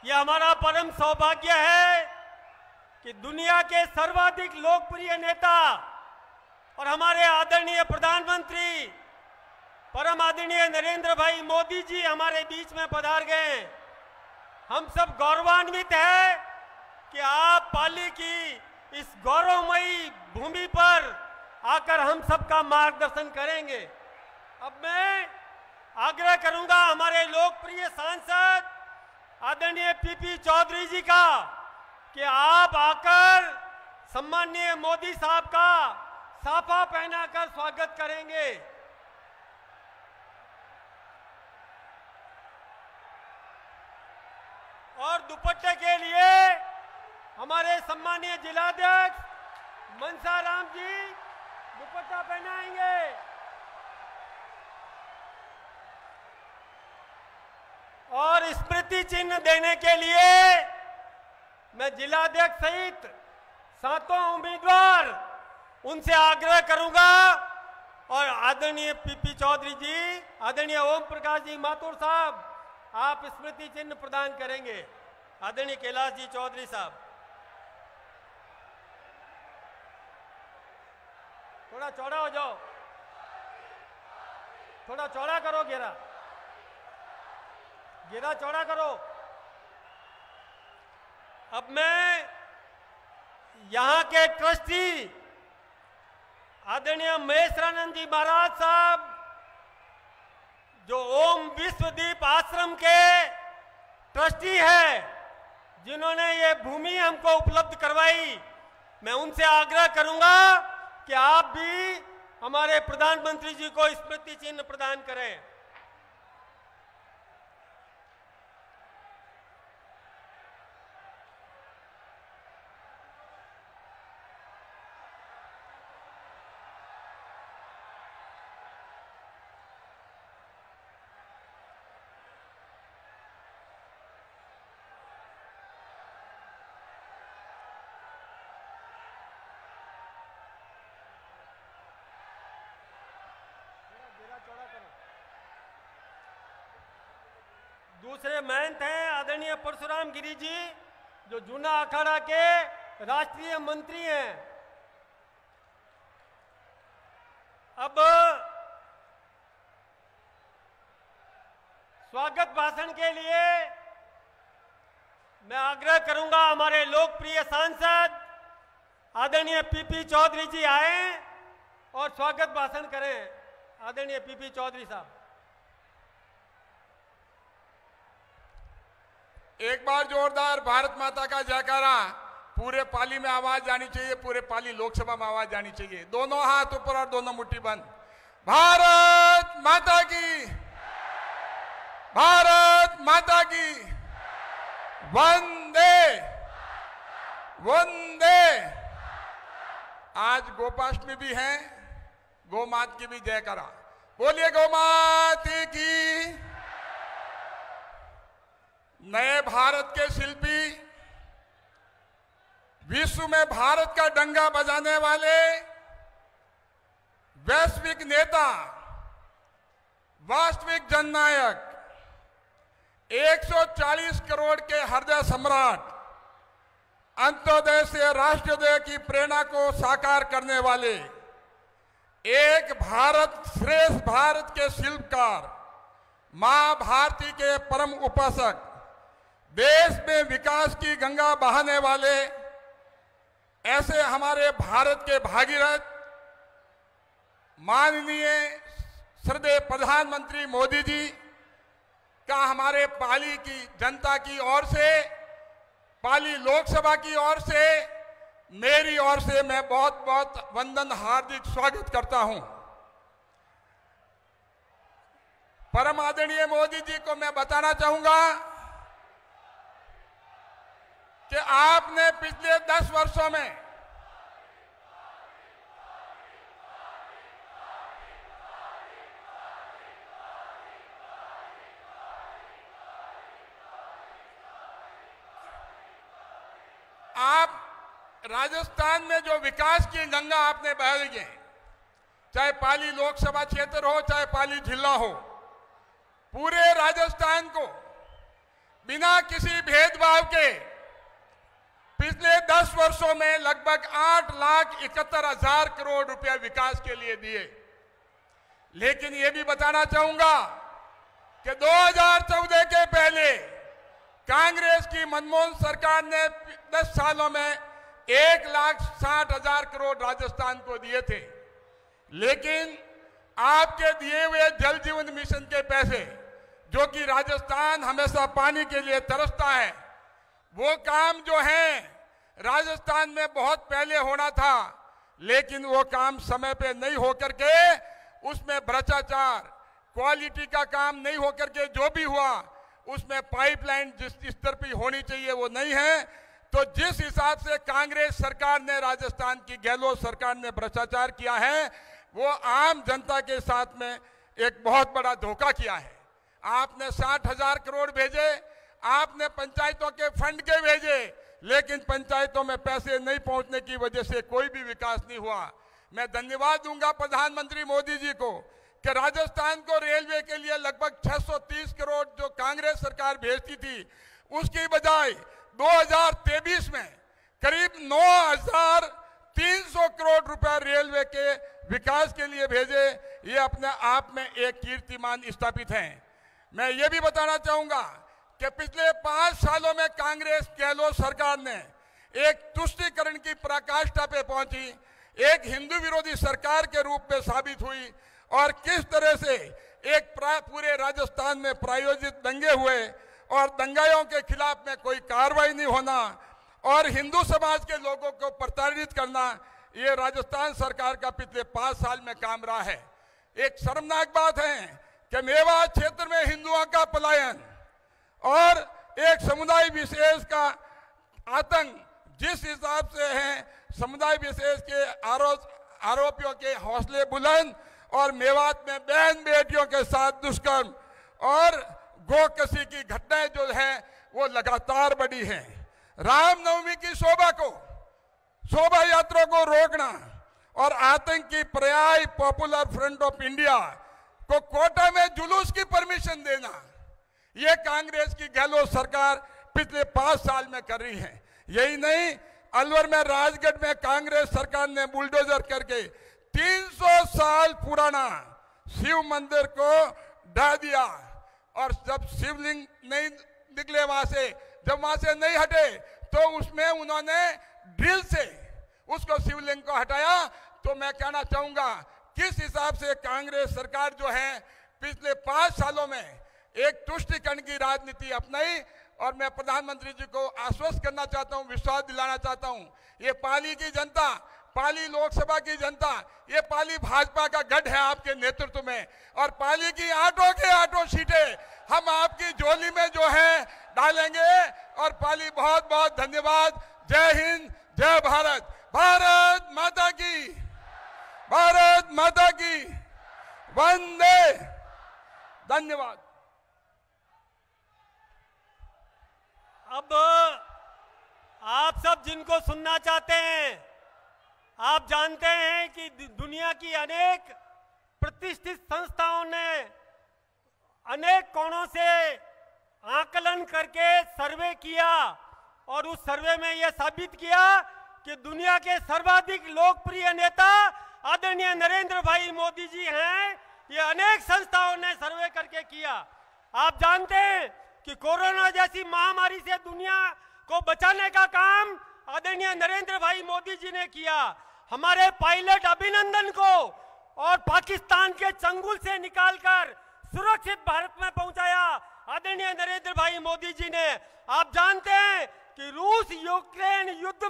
ये हमारा परम सौभाग्य है कि दुनिया के सर्वाधिक लोकप्रिय नेता और हमारे आदरणीय प्रधानमंत्री परम आदरणीय नरेंद्र भाई मोदी जी हमारे बीच में पधार गए। हम सब गौरवान्वित हैं कि आप पाली की इस गौरवमयी भूमि पर आकर हम सबका मार्गदर्शन करेंगे। अब मैं आग्रह करूंगा हमारे लोकप्रिय सांसद आदरणीय पीपी चौधरी जी का कि आप आकर सम्माननीय मोदी साहब का साफा पहनाकर स्वागत करेंगे। और दुपट्टे के लिए हमारे सम्माननीय जिलाध्यक्ष मनसाराम जी दुपट्टा पहनाएंगे। और स्मृति चिन्ह देने के लिए मैं जिलाध्यक्ष सहित सातों उम्मीदवार उनसे आग्रह करूंगा और आदरणीय पीपी चौधरी जी, आदरणीय ओम प्रकाश जी माथुर साहब, आप स्मृति चिन्ह प्रदान करेंगे। आदरणीय कैलाश जी चौधरी साहब, थोड़ा चौड़ा हो जाओ, थोड़ा चौड़ा करो, घेरा चौड़ा करो। अब मैं यहां के ट्रस्टी आदरणीय महेश्वरानंद जी महाराज साहब, जो ओम विश्वदीप आश्रम के ट्रस्टी है, जिन्होंने ये भूमि हमको उपलब्ध करवाई, मैं उनसे आग्रह करूंगा कि आप भी हमारे प्रधानमंत्री जी को स्मृति चिन्ह प्रदान करें। दूसरे महंत हैं आदरणीय परशुराम गिरी जी, जो जूना अखाड़ा के राष्ट्रीय मंत्री हैं। अब स्वागत भाषण के लिए मैं आग्रह करूंगा हमारे लोकप्रिय सांसद आदरणीय पीपी चौधरी जी आए और स्वागत भाषण करें। आदरणीय पीपी चौधरी साहब, एक बार जोरदार भारत माता का जयकारा। पूरे पाली में आवाज जानी चाहिए, पूरे पाली लोकसभा में आवाज जानी चाहिए। दोनों हाथ ऊपर और दोनों मुट्ठी बंद। भारत माता की, भारत माता की, वंदे वंदे। आज गोपाष्टमी भी है, गोमात की भी जयकारा। बोलिए गोमाता की। नए भारत के शिल्पी, विश्व में भारत का डंका बजाने वाले वैश्विक नेता, वास्तविक जननायक, 140 करोड़ के हृदय सम्राट, अंत्योदय से राष्ट्रोदय की प्रेरणा को साकार करने वाले, एक भारत श्रेष्ठ भारत के शिल्पकार, मां भारती के परम उपासक, देश में विकास की गंगा बहाने वाले, ऐसे हमारे भारत के भागीरथ माननीय श्रद्धेय प्रधानमंत्री मोदी जी का हमारे पाली की जनता की ओर से, पाली लोकसभा की ओर से, मेरी ओर से मैं बहुत बहुत वंदन, हार्दिक स्वागत करता हूं। परम आदरणीय मोदी जी को मैं बताना चाहूंगा कि आपने पिछले 10 वर्षों में आप राजस्थान में जो विकास की गंगा आपने बहाई है, चाहे पाली लोकसभा क्षेत्र हो, चाहे पाली जिला हो, पूरे राजस्थान को बिना किसी भेदभाव के पिछले 10 वर्षों में लगभग 8,71,000 करोड़ रुपया विकास के लिए दिए। लेकिन यह भी बताना चाहूंगा कि 2014 के पहले कांग्रेस की मनमोहन सरकार ने 10 सालों में 1,60,000 करोड़ राजस्थान को दिए थे। लेकिन आपके दिए हुए जल जीवन मिशन के पैसे, जो कि राजस्थान हमेशा पानी के लिए तरसता है, वो काम जो है राजस्थान में बहुत पहले होना था, लेकिन वो काम समय पे नहीं होकर के, उसमें भ्रष्टाचार, क्वालिटी का काम नहीं होकर के जो भी हुआ, उसमें पाइपलाइन जिस स्तर पर होनी चाहिए वो नहीं है। तो जिस हिसाब से कांग्रेस सरकार ने, राजस्थान की गहलोत सरकार ने भ्रष्टाचार किया है, वो आम जनता के साथ में एक बहुत बड़ा धोखा किया है। आपने 60,000 करोड़ भेजे, आपने पंचायतों के फंड के भेजे, लेकिन पंचायतों में पैसे नहीं पहुंचने की वजह से कोई भी विकास नहीं हुआ। मैं धन्यवाद दूंगा प्रधानमंत्री मोदी जी को कि राजस्थान को रेलवे के लिए लगभग 630 करोड़ जो कांग्रेस सरकार भेजती थी, उसकी बजाय 2023 में करीब 9,300 करोड़ रुपया रेलवे के विकास के लिए भेजे। ये अपने आप में एक कीर्तिमान स्थापित है। मैं ये भी बताना चाहूंगा कि पिछले 5 सालों में कांग्रेस गहलोत सरकार ने एक तुष्टीकरण की पराकाष्ठा पे पहुंची, एक हिंदू विरोधी सरकार के रूप में साबित हुई, और किस तरह से एक पूरे राजस्थान में प्रायोजित दंगे हुए और दंगाइयों के खिलाफ में कोई कार्रवाई नहीं होना और हिंदू समाज के लोगों को प्रताड़ित करना, ये राजस्थान सरकार का पिछले 5 साल में काम रहा है। एक शर्मनाक बात है कि मेवात क्षेत्र में हिंदुओं का पलायन और एक समुदाय विशेष का आतंक जिस हिसाब से है, समुदाय विशेष के आरोपियों के हौसले बुलंद, और मेवात में बहन बेटियों के साथ दुष्कर्म और गोकशी की घटनाएं जो है वो लगातार बढ़ी हैं। रामनवमी की शोभा यात्रा को रोकना और आतंकी पर्याय पॉपुलर फ्रंट ऑफ इंडिया को कोटा में जुलूस की परमिशन देना, ये कांग्रेस की गहलोत सरकार पिछले 5 साल में कर रही है। यही नहीं, अलवर में राजगढ़ में कांग्रेस सरकार ने बुलडोजर करके 300 साल पुराना शिव मंदिर को ढा दिया, और जब शिवलिंग नहीं निकले वहां से, जब वहां से नहीं हटे, तो उसमें उन्होंने ड्रिल से उसको शिवलिंग को हटाया। तो मैं कहना चाहूंगा किस हिसाब से कांग्रेस सरकार जो है पिछले 5 सालों में एक तुष्टीकरण की राजनीति अपनाई, और मैं प्रधानमंत्री जी को आश्वस्त करना चाहता हूं, विश्वास दिलाना चाहता हूं, ये पाली की जनता, पाली लोकसभा की जनता, ये पाली भाजपा का गढ़ है आपके नेतृत्व में, और पाली की 8 सीटें हम आपकी झोली में जो है डालेंगे। और पाली बहुत बहुत धन्यवाद। जय हिंद, जय भारत, भारत माता की, भारत माता की, वंदे। धन्यवाद। अब आप सब जिनको सुनना चाहते हैं, आप जानते हैं कि दुनिया की अनेक प्रतिष्ठित संस्थाओं ने अनेक कोणों से आकलन करके सर्वे किया, और उस सर्वे में यह साबित किया कि दुनिया के सर्वाधिक लोकप्रिय नेता आदरणीय नरेंद्र भाई मोदी जी हैं। ये अनेक संस्थाओं ने सर्वे करके किया। आप जानते हैं कि कोरोना जैसी महामारी से दुनिया को बचाने का काम आदरणीय नरेंद्र भाई मोदी जी ने किया। हमारे पायलट अभिनंदन को और पाकिस्तान के चंगुल से निकालकर सुरक्षित भारत में पहुंचाया आदरणीय नरेंद्र भाई मोदी जी ने। आप जानते हैं कि रूस यूक्रेन युद्ध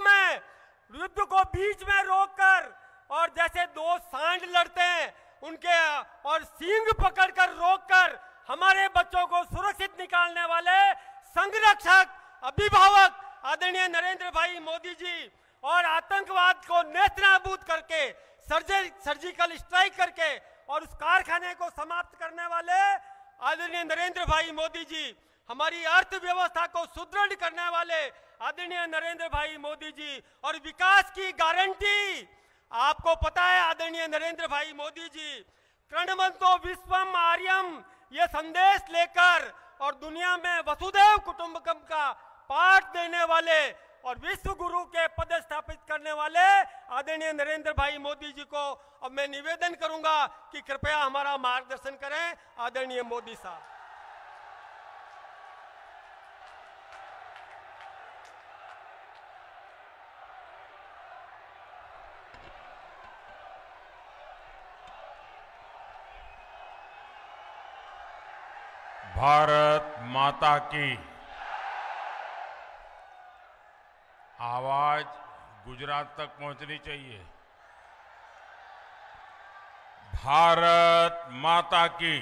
को बीच में रोककर, और जैसे 2 सांड लड़ते हैं उनके और सींग पकड़कर रोककर हमारे बच्चों को सुरक्षित निकालने वाले संरक्षक, अभिभावक आदरणीय नरेंद्र भाई मोदी जी, और आतंकवाद को नेस्तनाबूद करके, सर्जिकल स्ट्राइक करके और उस कारखाने को समाप्त करने वाले आदरणीय नरेंद्र भाई मोदी जी, हमारी अर्थव्यवस्था को सुदृढ़ करने वाले आदरणीय नरेंद्र भाई मोदी जी, और विकास की गारंटी आपको पता है आदरणीय नरेंद्र भाई मोदी जी कृणवंतो विश्वम आर्यम ये संदेश लेकर और दुनिया में वसुधैव कुटुंबकम का पाठ देने वाले और विश्व गुरु के पद स्थापित करने वाले आदरणीय नरेंद्र भाई मोदी जी को अब मैं निवेदन करूंगा कि कृपया हमारा मार्गदर्शन करें। आदरणीय मोदी साहब। भारत माता की आवाज गुजरात तक पहुंचनी चाहिए। भारत माता की,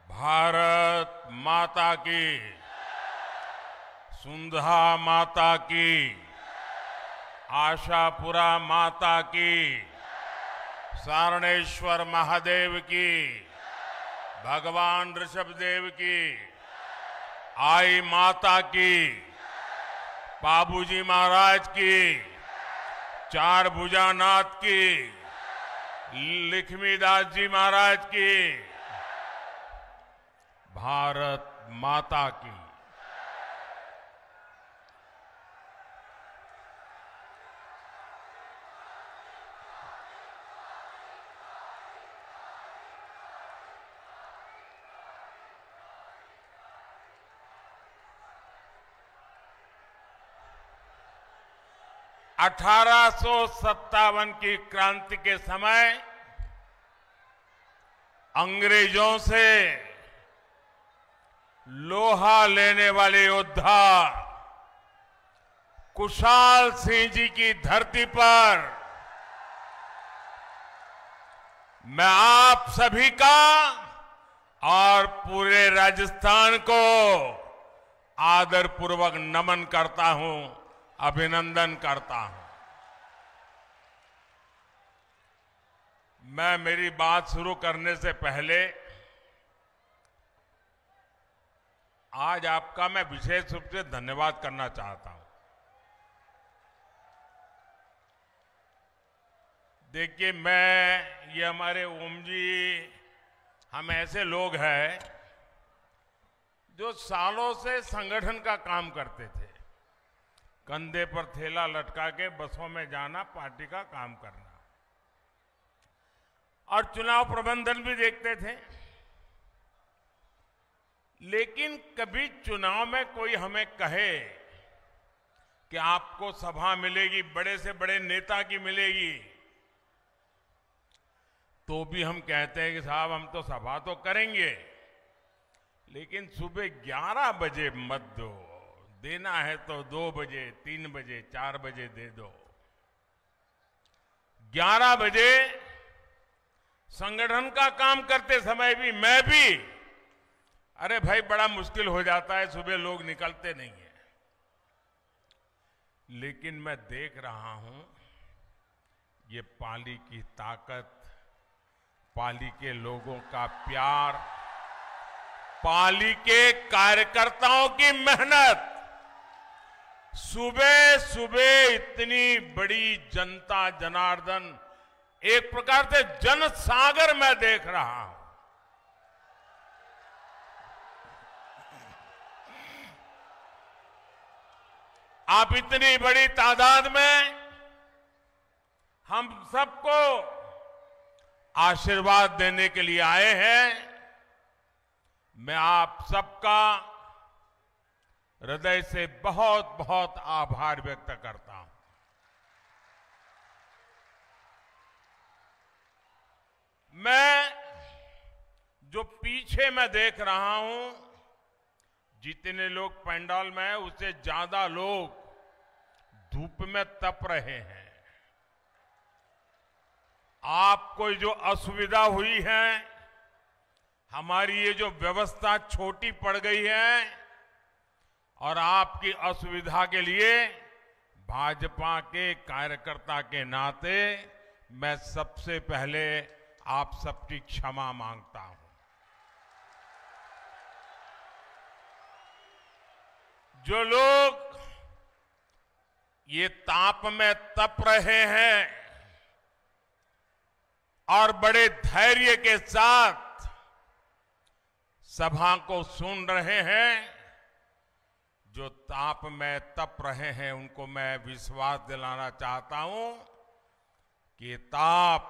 भारत माता की, सुंधा माता की, आशापुरा माता की, सारणेश्वर महादेव की, भगवान ऋषभदेव की, आई माता की, बाबूजी महाराज की, चार भुजानाथ की, लक्ष्मीदास जी महाराज की, भारत माता की। (1857) की क्रांति के समय अंग्रेजों से लोहा लेने वाले योद्धा कुशाल सिंह जी की धरती पर मैं आप सभी का और पूरे राजस्थान को आदरपूर्वक नमन करता हूं, अभिनंदन करता हूं। मैं मेरी बात शुरू करने से पहले आज आपका मैं विशेष रूप से धन्यवाद करना चाहता हूं। देखिए, ये हमारे ओम जी, हम ऐसे लोग हैं जो सालों से संगठन का काम करते थे। कंधे पर थैला लटका के बसों में जाना, पार्टी का काम करना और चुनाव प्रबंधन भी देखते थे। लेकिन कभी चुनाव में कोई हमें कहे कि आपको सभा मिलेगी, बड़े से बड़े नेता की मिलेगी, तो भी हम कहते हैं कि साहब हम तो सभा तो करेंगे, लेकिन सुबह 11 बजे मत दो, देना है तो 2 बजे, 3 बजे, 4 बजे दे दो। 11 बजे संगठन का काम करते समय भी मैं भी, अरे भाई बड़ा मुश्किल हो जाता है, सुबह लोग निकलते नहीं है। लेकिन मैं देख रहा हूं ये पाली की ताकत, पाली के लोगों का प्यार, पाली के कार्यकर्ताओं की मेहनत। सुबह सुबह इतनी बड़ी जनता जनार्दन, एक प्रकार से जनसागर मैं देख रहा हूं। आप इतनी बड़ी तादाद में हम सबको आशीर्वाद देने के लिए आए हैं। मैं आप सबका हृदय से बहुत बहुत आभार व्यक्त करता हूं। मैं जो पीछे मैं देख रहा हूं, जितने लोग पंडाल में हैं उससे ज्यादा लोग धूप में तप रहे हैं। आपको जो असुविधा हुई है, हमारी ये जो व्यवस्था छोटी पड़ गई है, और आपकी असुविधा के लिए भाजपा के कार्यकर्ता के नाते मैं सबसे पहले आप सबकी क्षमा मांगता हूं। जो लोग ये ताप में तप रहे हैं और बड़े धैर्य के साथ सभा को सुन रहे हैं, जो ताप में तप रहे हैं, उनको मैं विश्वास दिलाना चाहता हूं कि ये ताप,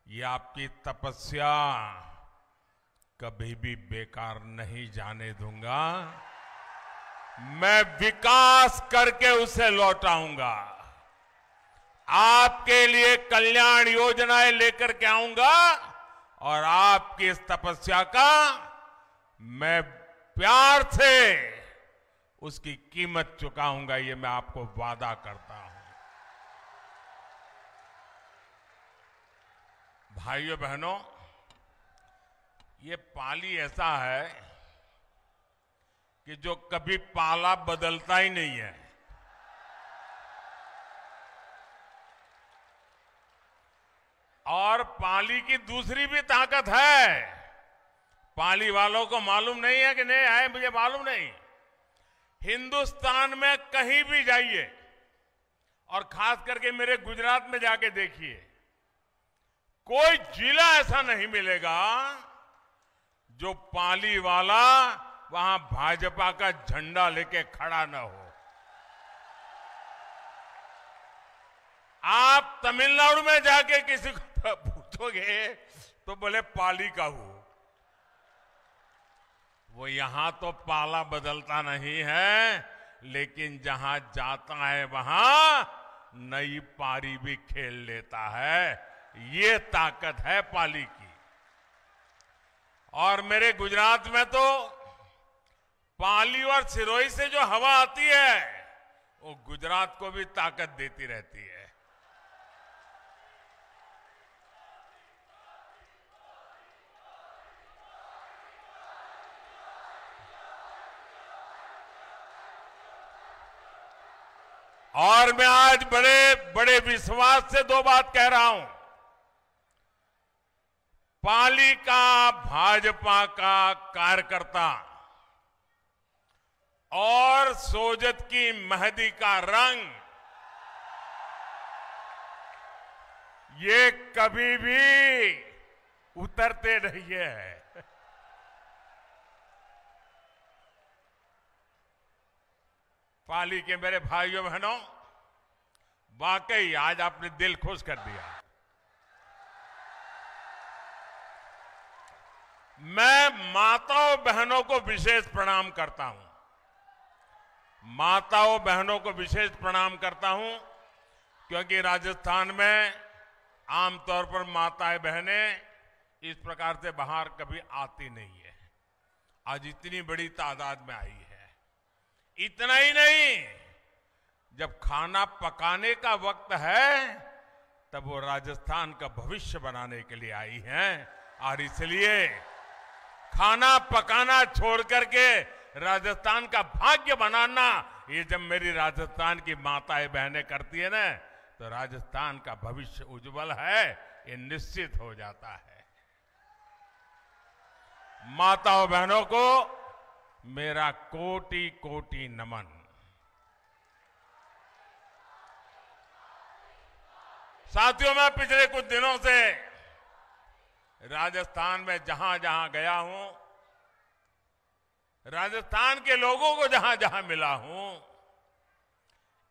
ये आपकी तपस्या कभी भी बेकार नहीं जाने दूंगा। मैं विकास करके उसे लौटाऊंगा। आपके लिए कल्याण योजनाएं लेकर के आऊंगा और आपकी इस तपस्या का मैं प्यार से उसकी कीमत चुकाऊंगा, ये मैं आपको वादा करता हूं। भाइयों बहनों, ये पाली ऐसा है कि जो कभी पाला बदलता ही नहीं है। और पाली की दूसरी भी ताकत है। पाली वालों को मालूम नहीं है कि नहीं है, मुझे मालूम नहीं। हिंदुस्तान में कहीं भी जाइए और खास करके मेरे गुजरात में जाके देखिए, कोई जिला ऐसा नहीं मिलेगा जो पाली वाला वहां भाजपा का झंडा लेके खड़ा न हो। आप तमिलनाडु में जाके किसी को पूछोगे तो बोले पाली का हूं। वो यहां तो पाला बदलता नहीं है, लेकिन जहां जाता है वहां नई पारी भी खेल लेता है। ये ताकत है पाली की। और मेरे गुजरात में तो पाली और सिरोही से जो हवा आती है वो गुजरात को भी ताकत देती रहती है। और मैं आज बड़े बड़े विश्वास से दो बात कह रहा हूं। पाली का भाजपा का कार्यकर्ता और सोजत की मेहंदी का रंग ये कभी भी उतरते नहीं है। पाली के मेरे भाइयों बहनों, वाकई आज आपने दिल खुश कर दिया। मैं माताओं बहनों को विशेष प्रणाम करता हूं। माताओं बहनों को विशेष प्रणाम करता हूं क्योंकि राजस्थान में आमतौर पर माताएं बहनें इस प्रकार से बाहर कभी आती नहीं है। आज इतनी बड़ी तादाद में आई है। इतना ही नहीं, जब खाना पकाने का वक्त है तब वो राजस्थान का भविष्य बनाने के लिए आई हैं। और इसलिए खाना पकाना छोड़ करके राजस्थान का भाग्य बनाना, ये जब मेरी राजस्थान की माताएं बहनें करती है ना, तो राजस्थान का भविष्य उज्जवल है, ये निश्चित हो जाता है। माताओं बहनों को मेरा कोटि कोटि नमन। साथियों, मैं पिछले कुछ दिनों से राजस्थान में जहां जहां गया हूं, राजस्थान के लोगों को जहां जहां मिला हूं,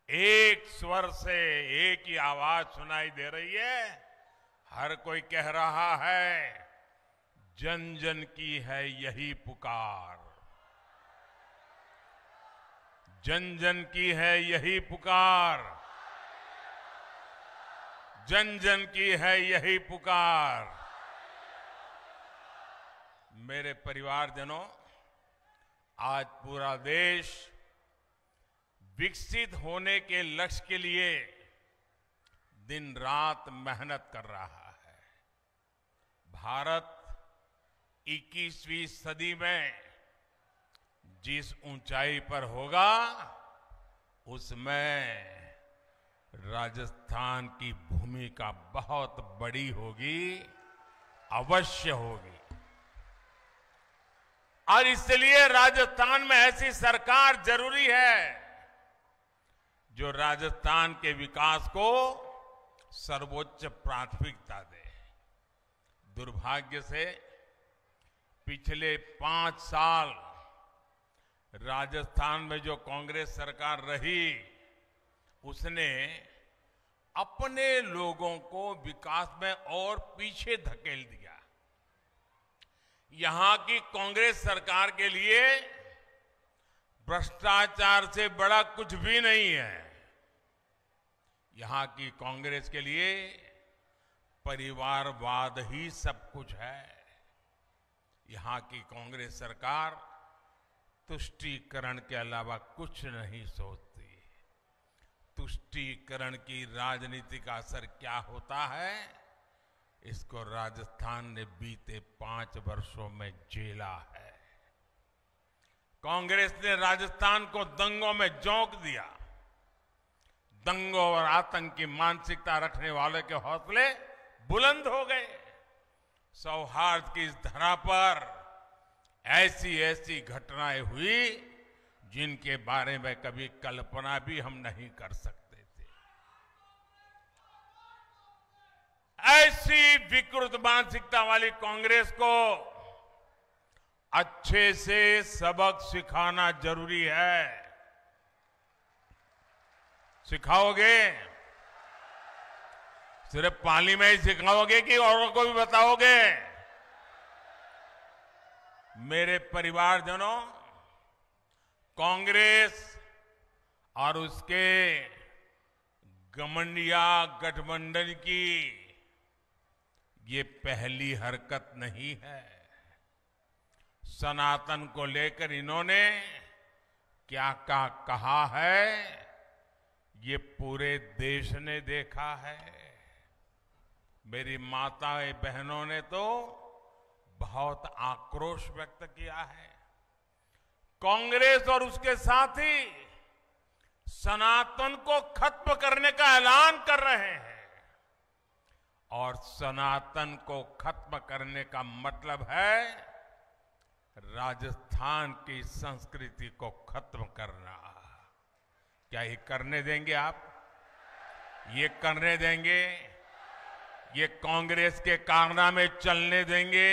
एक स्वर से एक ही आवाज सुनाई दे रही है। हर कोई कह रहा है, जन जन की है यही पुकार, जन जन की है यही पुकार, जन जन की है यही पुकार। मेरे परिवारजनों, आज पूरा देश विकसित होने के लक्ष्य के लिए दिन रात मेहनत कर रहा है। भारत 21वीं सदी में जिस ऊंचाई पर होगा, उसमें राजस्थान की भूमिका बहुत बड़ी होगी, अवश्य होगी। और इसलिए राजस्थान में ऐसी सरकार जरूरी है जो राजस्थान के विकास को सर्वोच्च प्राथमिकता दे। दुर्भाग्य से पिछले 5 साल राजस्थान में जो कांग्रेस सरकार रही, उसने अपने लोगों को विकास में और पीछे धकेल दिया। यहां की कांग्रेस सरकार के लिए भ्रष्टाचार से बड़ा कुछ भी नहीं है। यहां की कांग्रेस के लिए परिवारवाद ही सब कुछ है। यहां की कांग्रेस सरकार तुष्टीकरण के अलावा कुछ नहीं सोचती। तुष्टीकरण की राजनीति का असर क्या होता है, इसको राजस्थान ने बीते 5 वर्षों में झेला है। कांग्रेस ने राजस्थान को दंगों में झोंक दिया। दंगों और आतंक की मानसिकता रखने वालों के हौसले बुलंद हो गए। सौहार्द की इस धरा पर ऐसी ऐसी घटनाएं हुई जिनके बारे में कभी कल्पना भी हम नहीं कर सकते थे। ऐसी विकृत मानसिकता वाली कांग्रेस को अच्छे से सबक सिखाना जरूरी है। सिखाओगे? सिर्फ पाली में ही सिखाओगे कि औरों को भी बताओगे? मेरे परिवारजनों, कांग्रेस और उसके घमंडिया गठबंधन की ये पहली हरकत नहीं है। सनातन को लेकर इन्होंने क्या क्या कहा है, ये पूरे देश ने देखा है। मेरी माताएं बहनों ने तो बहुत आक्रोश व्यक्त किया है। कांग्रेस और उसके साथी सनातन को खत्म करने का ऐलान कर रहे हैं, और सनातन को खत्म करने का मतलब है राजस्थान की संस्कृति को खत्म करना। क्या ये करने देंगे आप? ये करने देंगे? ये कांग्रेस के कारनामे चलने देंगे?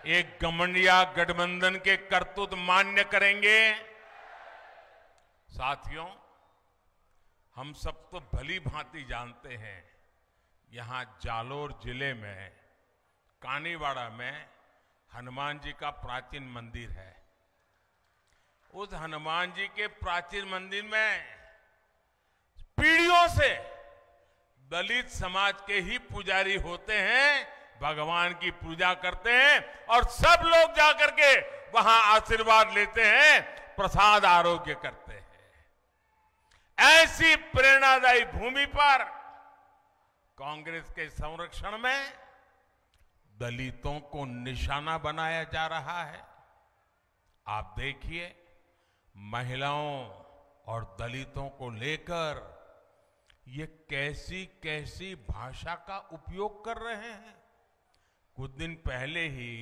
एक घमंडिया गठबंधन के करतूत मान्य करेंगे? साथियों, हम सब तो भली भांति जानते हैं, यहां जालोर जिले में कानीवाड़ा में हनुमान जी का प्राचीन मंदिर है। उस हनुमान जी के प्राचीन मंदिर में पीढ़ियों से दलित समाज के ही पुजारी होते हैं, भगवान की पूजा करते हैं, और सब लोग जाकर के वहां आशीर्वाद लेते हैं, प्रसाद आरोग्य करते हैं। ऐसी प्रेरणादायी भूमि पर कांग्रेस के संरक्षण में दलितों को निशाना बनाया जा रहा है। आप देखिए, महिलाओं और दलितों को लेकर ये कैसी कैसी भाषा का उपयोग कर रहे हैं। कुछ दिन पहले ही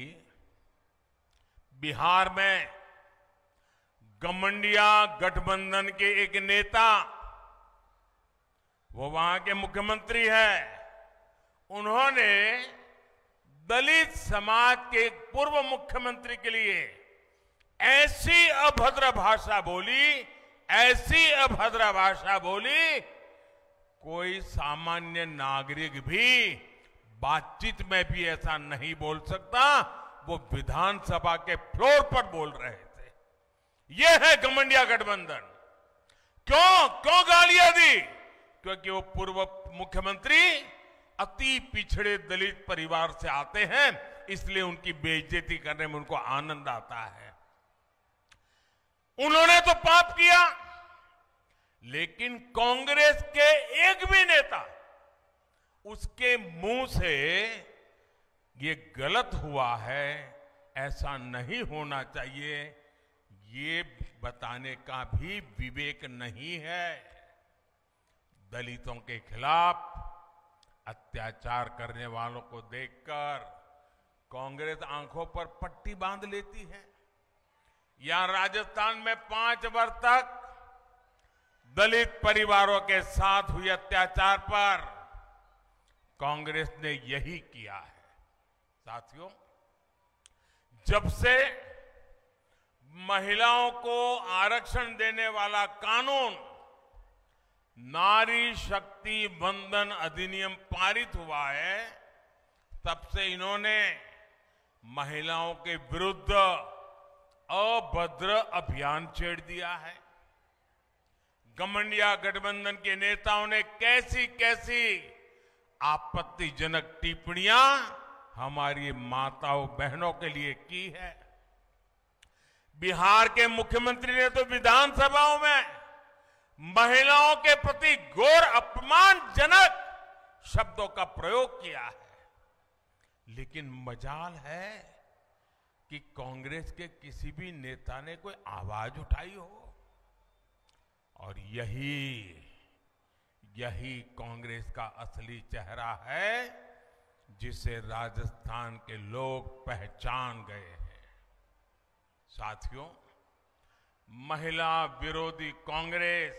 बिहार में घमंडिया गठबंधन के एक नेता, वो वहां के मुख्यमंत्री हैं, उन्होंने दलित समाज के एक पूर्व मुख्यमंत्री के लिए ऐसी अभद्र भाषा बोली, ऐसी अभद्र भाषा बोली, कोई सामान्य नागरिक भी बातचीत में भी ऐसा नहीं बोल सकता। वो विधानसभा के फ्लोर पर बोल रहे थे। ये है घमंडिया गठबंधन। क्यों गालियां दी? क्योंकि वो पूर्व मुख्यमंत्री अति पिछड़े दलित परिवार से आते हैं, इसलिए उनकी बेइज्जती करने में उनको आनंद आता है। उन्होंने तो पाप किया, लेकिन कांग्रेस के एक भी नेता उसके मुंह से ये गलत हुआ है, ऐसा नहीं होना चाहिए, ये बताने का भी विवेक नहीं है। दलितों के खिलाफ अत्याचार करने वालों को देखकर कांग्रेस आंखों पर पट्टी बांध लेती है। यहां राजस्थान में 5 वर्ष तक दलित परिवारों के साथ हुए अत्याचार पर कांग्रेस ने यही किया है। साथियों, जब से महिलाओं को आरक्षण देने वाला कानून नारी शक्ति वंदन अधिनियम पारित हुआ है, तब से इन्होंने महिलाओं के विरुद्ध अभद्र अभियान छेड़ दिया है। गठबंधन गठबंधन के नेताओं ने कैसी कैसी आपत्तिजनक टिप्पणियां हमारी माताओं बहनों के लिए की है। बिहार के मुख्यमंत्री ने तो विधानसभाओं में महिलाओं के प्रति घोर अपमानजनक शब्दों का प्रयोग किया है। लेकिन मजाल है कि कांग्रेस के किसी भी नेता ने कोई आवाज उठाई हो। और यही कांग्रेस का असली चेहरा है, जिसे राजस्थान के लोग पहचान गए हैं। साथियों, महिला विरोधी कांग्रेस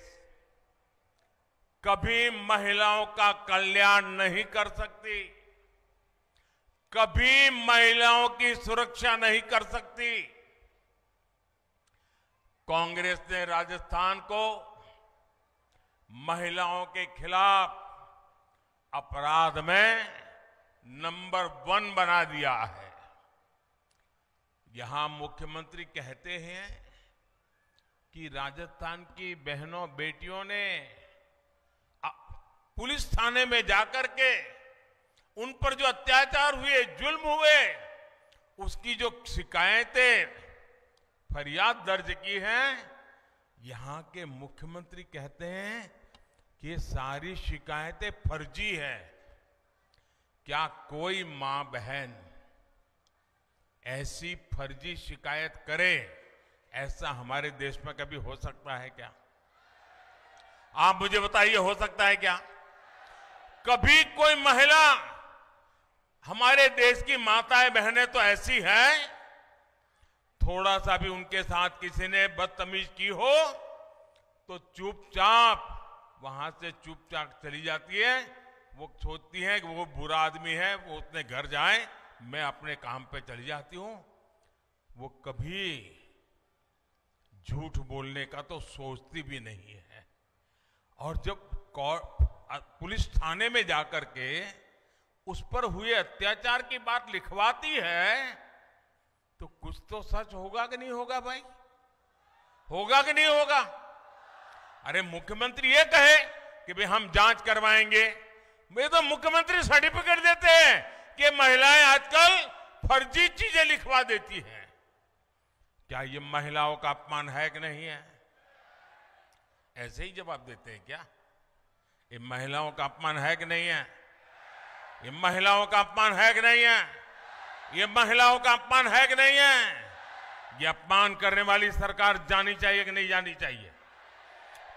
कभी महिलाओं का कल्याण नहीं कर सकती, कभी महिलाओं की सुरक्षा नहीं कर सकती। कांग्रेस ने राजस्थान को महिलाओं के खिलाफ अपराध में नंबर 1 बना दिया है। यहां मुख्यमंत्री कहते हैं कि राजस्थान की बहनों बेटियों ने पुलिस थाने में जाकर के उन पर जो अत्याचार हुए, जुल्म हुए, उसकी जो शिकायतें फरियाद दर्ज की हैं, यहां के मुख्यमंत्री कहते हैं कि ये सारी शिकायतें फर्जी है। क्या कोई मां बहन ऐसी फर्जी शिकायत करे, ऐसा हमारे देश में कभी हो सकता है क्या? आप मुझे बताइए, हो सकता है क्या? कभी कोई महिला, हमारे देश की माताएं बहनें तो ऐसी हैं, थोड़ा सा भी उनके साथ किसी ने बदतमीज की हो तो चुपचाप वहां से चुपचाप चली जाती है। वो सोचती है कि वो बुरा आदमी है, वो उसने घर जाए, मैं अपने काम पे चली जाती हूं। वो कभी झूठ बोलने का तो सोचती भी नहीं है। और जब पुलिस थाने में जाकर के उस पर हुए अत्याचार की बात लिखवाती है, तो कुछ तो सच होगा कि नहीं होगा भाई? होगा कि नहीं होगा? अरे मुख्यमंत्री ये कहे कि भाई हम जांच करवाएंगे, वे तो मुख्यमंत्री सर्टिफिकेट देते हैं कि महिलाएं आजकल फर्जी चीजें लिखवा देती हैं। क्या ये महिलाओं का अपमान है कि नहीं है? ऐसे ही जवाब देते हैं क्या? ये महिलाओं का अपमान है कि नहीं है? ये महिलाओं का अपमान है कि नहीं है? ये महिलाओं का अपमान है कि नहीं है? ये अपमान करने वाली सरकार जानी चाहिए कि नहीं जानी चाहिए?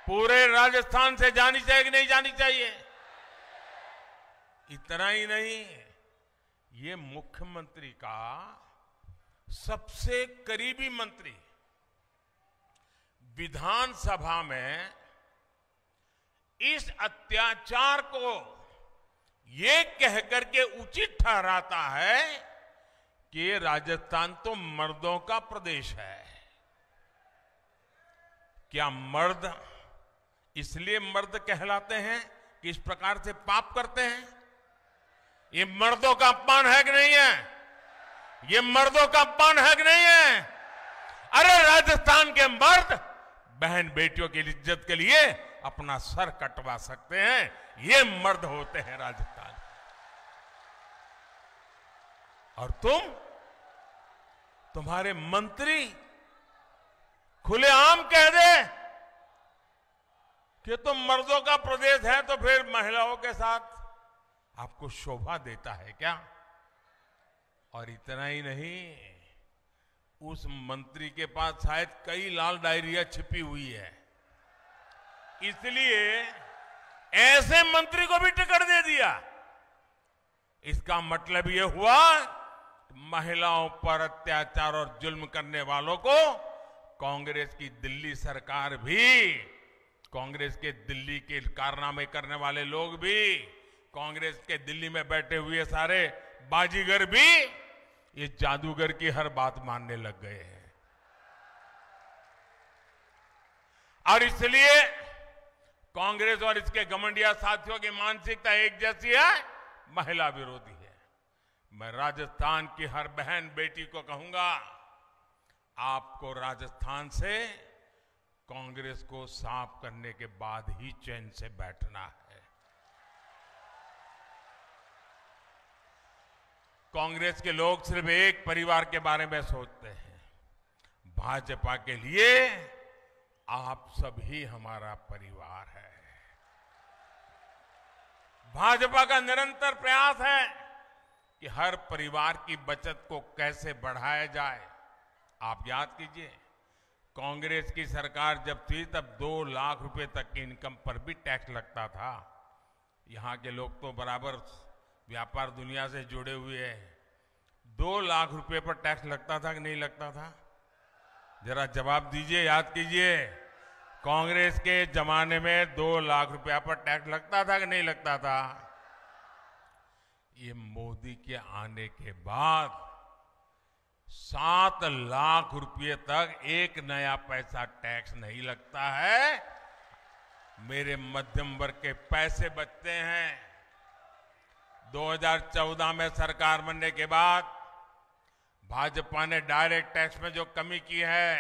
पूरे राजस्थान से जानी चाहिए कि नहीं जानी चाहिए? इतना ही नहीं, ये मुख्यमंत्री का सबसे करीबी मंत्री विधानसभा में इस अत्याचार को ये कहकर के उचित ठहराता है कि राजस्थान तो मर्दों का प्रदेश है। क्या मर्द इसलिए मर्द कहलाते हैं कि इस प्रकार से पाप करते हैं? ये मर्दों का अपमान है कि नहीं है? ये मर्दों का अपमान है कि नहीं है? अरे राजस्थान के मर्द बहन बेटियों की इज्जत के लिए अपना सर कटवा सकते हैं, ये मर्द होते हैं राजस्थान। और तुम्हारे मंत्री खुलेआम कह दे कि तुम मर्दों का प्रदेश है, तो फिर महिलाओं के साथ आपको शोभा देता है क्या? और इतना ही नहीं, उस मंत्री के पास शायद कई लाल डायरिया छिपी हुई है, इसलिए ऐसे मंत्री को भी टिकट दे दिया। इसका मतलब ये हुआ महिलाओं पर अत्याचार और जुल्म करने वालों को कांग्रेस की दिल्ली सरकार भी, कांग्रेस के दिल्ली के कारनामे करने वाले लोग भी, कांग्रेस के दिल्ली में बैठे हुए सारे बाजीगर भी ये जादूगर की हर बात मानने लग गए हैं। और इसलिए कांग्रेस और इसके घमंडिया साथियों की मानसिकता एक जैसी है, महिला विरोधी है। मैं राजस्थान की हर बहन बेटी को कहूंगा, आपको राजस्थान से कांग्रेस को साफ करने के बाद ही चैन से बैठना है। कांग्रेस के लोग सिर्फ एक परिवार के बारे में सोचते हैं। भाजपा के लिए आप सभी हमारा परिवार है। भाजपा का निरंतर प्रयास है कि हर परिवार की बचत को कैसे बढ़ाया जाए। आप याद कीजिए, कांग्रेस की सरकार जब थी तब 2 लाख रुपए तक की इनकम पर भी टैक्स लगता था। यहां के लोग तो बराबर व्यापार दुनिया से जुड़े हुए हैं। 2 लाख रुपए पर टैक्स लगता था कि नहीं लगता था? जरा जवाब दीजिए, याद कीजिए। कांग्रेस के जमाने में 2 लाख रुपया पर टैक्स लगता था कि नहीं लगता था? ये मोदी के आने के बाद 7 लाख रुपये तक एक नया पैसा टैक्स नहीं लगता है। मेरे मध्यम वर्ग के पैसे बचते हैं। 2014 में सरकार बनने के बाद भाजपा ने डायरेक्ट टैक्स में जो कमी की है,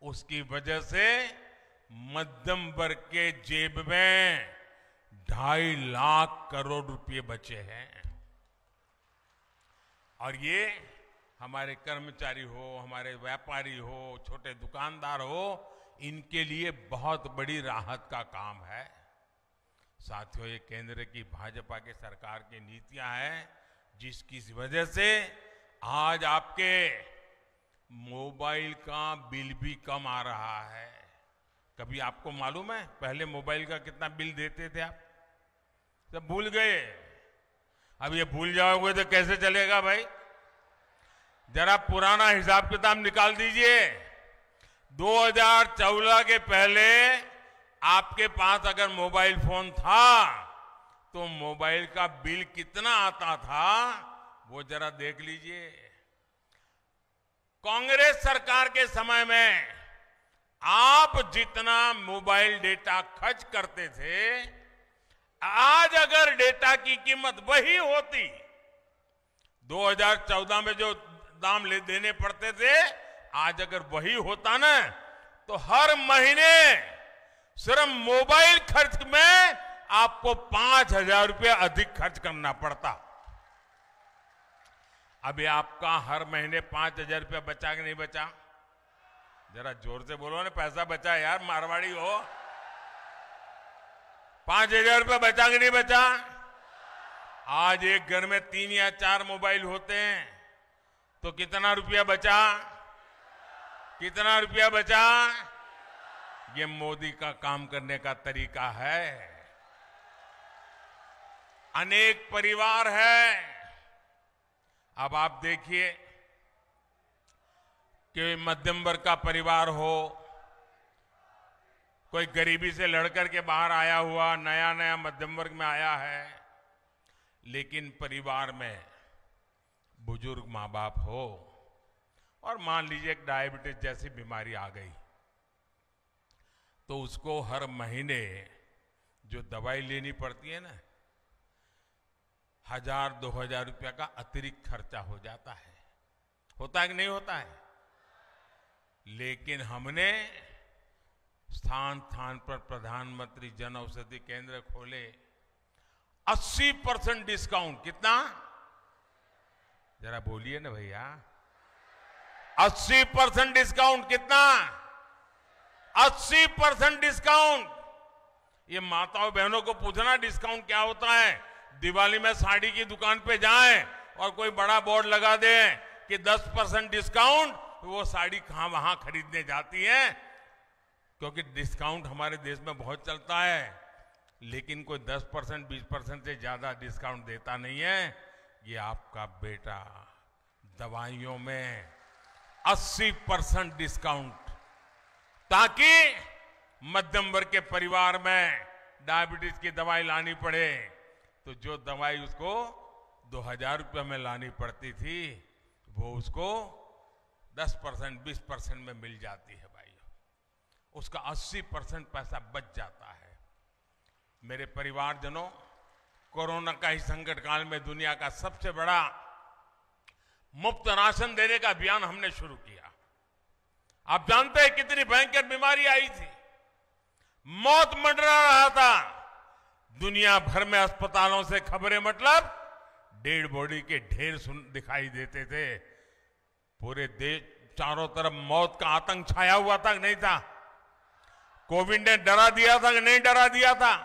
उसकी वजह से मध्यम वर्ग के जेब में 2.5 लाख करोड़ रुपए बचे हैं। और ये हमारे कर्मचारी हो, हमारे व्यापारी हो, छोटे दुकानदार हो, इनके लिए बहुत बड़ी राहत का काम है। साथियों, ये केंद्र की भाजपा की सरकार की नीतियां हैं, जिसकी वजह से आज आपके मोबाइल का बिल भी कम आ रहा है। कभी आपको मालूम है पहले मोबाइल का कितना बिल देते थे आप? सब भूल गए। अब ये भूल जाओगे तो कैसे चलेगा भाई? जरा पुराना हिसाब किताब निकाल दीजिए। 2014 के पहले आपके पास अगर मोबाइल फोन था तो मोबाइल का बिल कितना आता था, वो जरा देख लीजिए। कांग्रेस सरकार के समय में आप जितना मोबाइल डेटा खर्च करते थे, आज अगर डेटा की कीमत वही होती, 2014 में जो दाम देने पड़ते थे, आज अगर वही होता ना, तो हर महीने सिर्फ मोबाइल खर्च में आपको 5,000 रुपये अधिक खर्च करना पड़ता। अभी आपका हर महीने 5,000 रुपया बचा कि नहीं बचा? जरा जोर से बोलो ना, पैसा बचा यार, मारवाड़ी हो। 5,000 रुपया बचा कि नहीं बचा? आज एक घर में 3 या 4 मोबाइल होते हैं तो कितना रुपया बचा? कितना रुपया बचा? ये मोदी का काम करने का तरीका है। अनेक परिवार है। अब आप देखिए कि मध्यम वर्ग का परिवार हो, कोई गरीबी से लड़कर के बाहर आया हुआ नया नया मध्यम वर्ग में आया है, लेकिन परिवार में बुजुर्ग माँ बाप हो और मान लीजिए एक डायबिटीज जैसी बीमारी आ गई, तो उसको हर महीने जो दवाई लेनी पड़ती है ना, 1,000-2,000 रुपया का अतिरिक्त खर्चा हो जाता है। होता है कि नहीं होता है? लेकिन हमने स्थान स्थान पर प्रधानमंत्री जन औषधि केंद्र खोले। 80% डिस्काउंट। कितना? जरा बोलिए ना भैया। 80% डिस्काउंट। कितना? 80% डिस्काउंट। ये माताओं बहनों को पूछना डिस्काउंट क्या होता है। दिवाली में साड़ी की दुकान पे जाएं और कोई बड़ा बोर्ड लगा दे कि 10% डिस्काउंट, तो वो साड़ी कहां वहां खरीदने जाती है, क्योंकि डिस्काउंट हमारे देश में बहुत चलता है, लेकिन कोई 10% 20% से ज्यादा डिस्काउंट देता नहीं है। ये आपका बेटा दवाइयों में 80% डिस्काउंट, ताकि मध्यम वर्ग के परिवार में डायबिटीज की दवाई लानी पड़े तो जो दवाई उसको 2,000 रुपये में लानी पड़ती थी, वो उसको 10%, 20% में मिल जाती है भाइयों। उसका 80% पैसा बच जाता है। मेरे परिवारजनों, कोरोना का ही संकट काल में दुनिया का सबसे बड़ा मुफ्त राशन देने का अभियान हमने शुरू किया। आप जानते हैं कितनी भयंकर बीमारी आई थी, मौत मंडरा रहा था। दुनिया भर में अस्पतालों से खबरें, मतलब डेड बॉडी के ढेर दिखाई देते थे। पूरे देश चारों तरफ मौत का आतंक छाया हुआ था कि नहीं था? कोविड ने डरा दिया था कि नहीं डरा दिया था?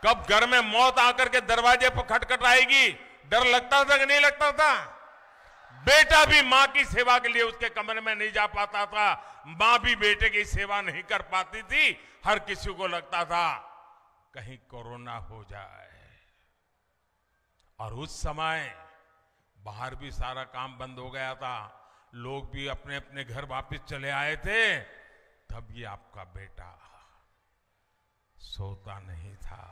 कब घर में मौत आकर के दरवाजे पर खटखटाएगी, डर लगता था कि नहीं लगता था? बेटा भी मां की सेवा के लिए उसके कमरे में नहीं जा पाता था, मां भी बेटे की सेवा नहीं कर पाती थी। हर किसी को लगता था कहीं कोरोना हो जाए। और उस समय बाहर भी सारा काम बंद हो गया था, लोग भी अपने अपने घर वापस चले आए थे। तब ये आपका बेटा सोता नहीं था,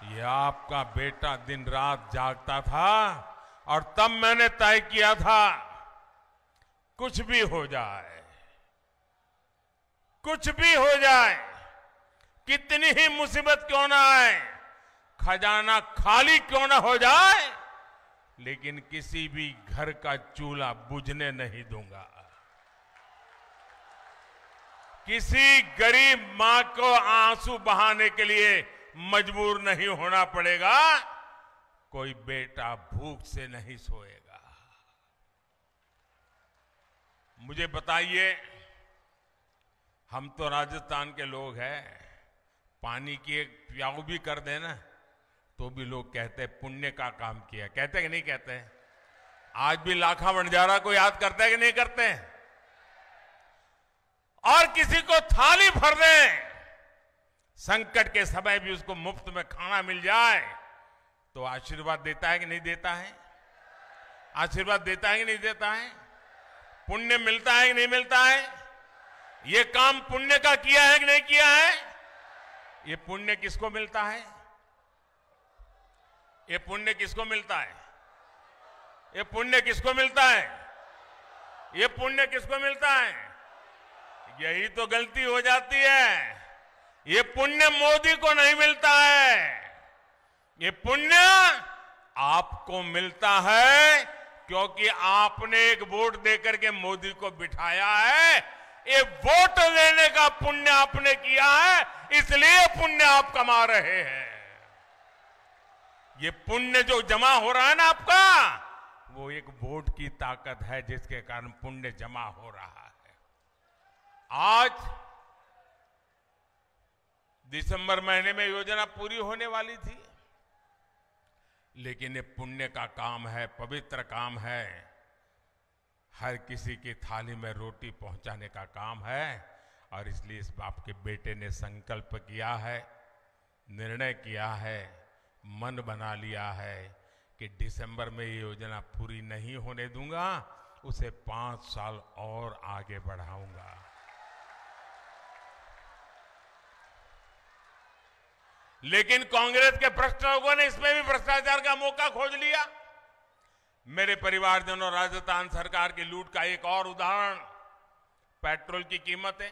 ये आपका बेटा दिन रात जागता था। और तब मैंने तय किया था, कुछ भी हो जाए, कुछ भी हो जाए, कितनी ही मुसीबत क्यों ना आए, खजाना खाली क्यों ना हो जाए, लेकिन किसी भी घर का चूल्हा बुझने नहीं दूंगा। किसी गरीब मां को आंसू बहाने के लिए मजबूर नहीं होना पड़ेगा। कोई बेटा भूख से नहीं सोएगा। मुझे बताइए, हम तो राजस्थान के लोग हैं, पानी की एक प्याऊ भी कर देना तो भी लोग कहते हैं पुण्य का काम किया। कहते हैं कि नहीं कहते? आज भी लाखा बंजारा को याद करते हैं कि नहीं करते? और किसी को थाली भर दें, संकट के समय भी उसको मुफ्त में खाना मिल जाए तो आशीर्वाद देता है कि नहीं देता है? आशीर्वाद देता है कि नहीं देता है? पुण्य मिलता है कि नहीं मिलता है? ये काम पुण्य का किया है कि नहीं किया है? ये पुण्य किसको मिलता है? ये पुण्य किसको मिलता है? ये पुण्य किसको मिलता है? ये पुण्य किसको मिलता है? यही तो गलती हो जाती है। ये पुण्य मोदी को नहीं मिलता है, ये पुण्य आपको मिलता है, क्योंकि आपने एक वोट देकर के मोदी को बिठाया है। ये वोट लेने का पुण्य आपने किया है, इसलिए पुण्य आप कमा रहे हैं। ये पुण्य जो जमा हो रहा है ना आपका, वो एक वोट की ताकत है जिसके कारण पुण्य जमा हो रहा है। आज दिसंबर महीने में योजना पूरी होने वाली थी, लेकिन ये पुण्य का काम है, पवित्र काम है। हर किसी की थाली में रोटी पहुंचाने का काम है। और इसलिए इस बाप के बेटे ने संकल्प किया है, निर्णय किया है, मन बना लिया है कि दिसंबर में ये योजना पूरी नहीं होने दूंगा, उसे 5 साल और आगे बढ़ाऊंगा। लेकिन कांग्रेस के भ्रष्ट लोगों ने इसमें भी भ्रष्टाचार का मौका खोज लिया। मेरे परिवारजनों, राजस्थान सरकार की लूट का एक और उदाहरण पेट्रोल की कीमत है।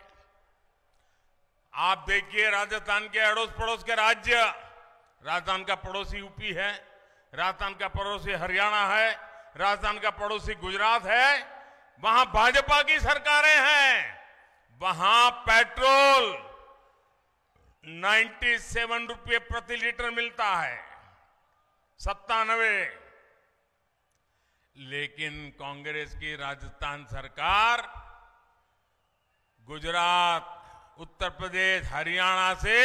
आप देखिए, राजस्थान के अड़ोस पड़ोस के राज्य, राजस्थान का पड़ोसी यूपी है, राजस्थान का पड़ोसी हरियाणा है, राजस्थान का पड़ोसी गुजरात है, वहां भाजपा की सरकारें हैं। वहां पेट्रोल 97 रुपये प्रति लीटर मिलता है, 97। लेकिन कांग्रेस की राजस्थान सरकार गुजरात, उत्तर प्रदेश, हरियाणा से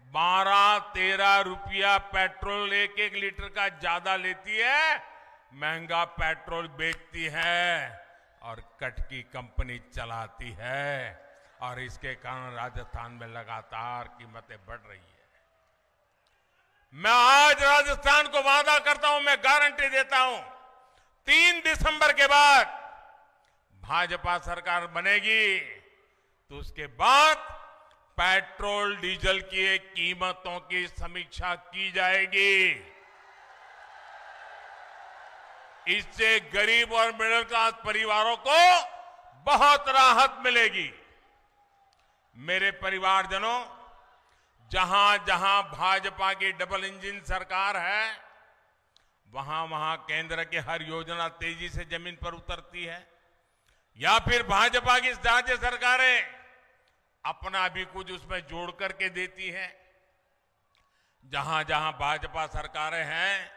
12-13 रुपया पेट्रोल एक लीटर का ज्यादा लेती है, महंगा पेट्रोल बेचती है और कट की कंपनी चलाती है। और इसके कारण राजस्थान में लगातार कीमतें बढ़ रही है। मैं आज राजस्थान को वादा करता हूं, मैं गारंटी देता हूं, 3 दिसंबर के बाद भाजपा सरकार बनेगी तो उसके बाद पेट्रोल डीजल की कीमतों की समीक्षा की जाएगी। इससे गरीब और मिडिल क्लास परिवारों को बहुत राहत मिलेगी। मेरे परिवारजनों, जहां जहां भाजपा की डबल इंजन सरकार है, वहां वहां केंद्र की हर योजना तेजी से जमीन पर उतरती है, या फिर भाजपा की राज्य सरकारें अपना भी कुछ उसमें जोड़ करके देती है। जहां जहां भाजपा सरकारें हैं,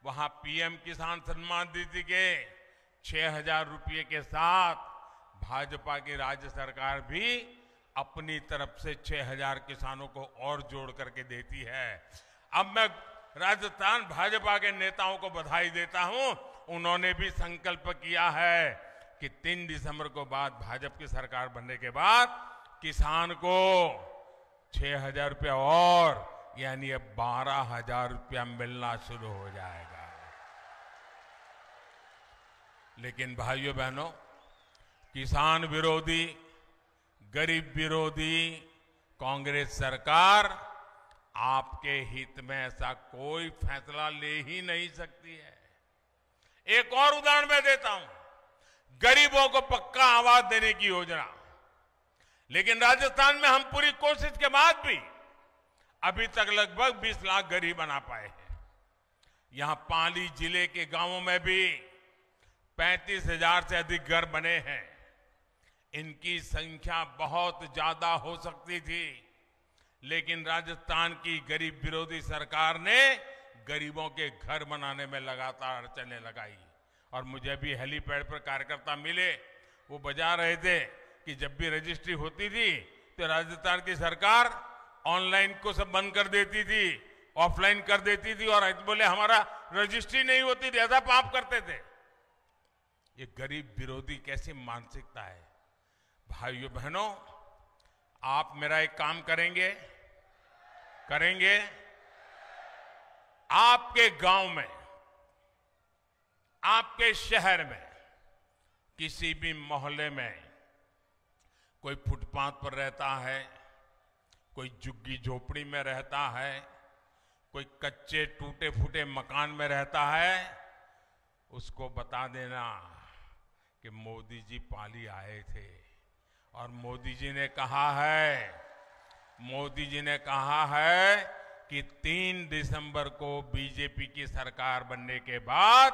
वहां पीएम किसान सम्मान निधि के 6,000 रुपये के साथ भाजपा की राज्य सरकार भी अपनी तरफ से 6,000 किसानों को और जोड़ करके देती है। अब मैं राजस्थान भाजपा के नेताओं को बधाई देता हूं। उन्होंने भी संकल्प किया है कि 3 दिसंबर को बाद भाजपा की सरकार बनने के बाद किसान को 6,000 रुपया और यानी अब 12,000 रुपया मिलना शुरू हो जाएगा। लेकिन भाइयों बहनों, किसान विरोधी, गरीब विरोधी कांग्रेस सरकार आपके हित में ऐसा कोई फैसला ले ही नहीं सकती है। एक और उदाहरण मैं देता हूं, गरीबों को पक्का आवास देने की योजना। लेकिन राजस्थान में हम पूरी कोशिश के बाद भी अभी तक लगभग 20 लाख गरीब बना पाए हैं। यहां पाली जिले के गांवों में भी 35,000 से अधिक घर बने हैं। इनकी संख्या बहुत ज्यादा हो सकती थी, लेकिन राजस्थान की गरीब विरोधी सरकार ने गरीबों के घर बनाने में लगातार अड़चनें लगाई। और मुझे भी हेलीपैड पर कार्यकर्ता मिले, वो बजा रहे थे कि जब भी रजिस्ट्री होती थी तो राजस्थान की सरकार ऑनलाइन को सब बंद कर देती थी, ऑफलाइन कर देती थी, और बोले हमारा रजिस्ट्री नहीं होती थी, ऐसा पाप करते थे। ये गरीब विरोधी कैसी मानसिकता है। भाइयों बहनों, आप मेरा एक काम करेंगे, आपके गांव में, आपके शहर में, किसी भी मोहल्ले में कोई फुटपाथ पर रहता है, कोई झुग्गी झोपड़ी में रहता है, कोई कच्चे टूटे फूटे मकान में रहता है, उसको बता देना कि मोदी जी पाली आए थे और मोदी जी ने कहा है कि 3 दिसंबर को बीजेपी की सरकार बनने के बाद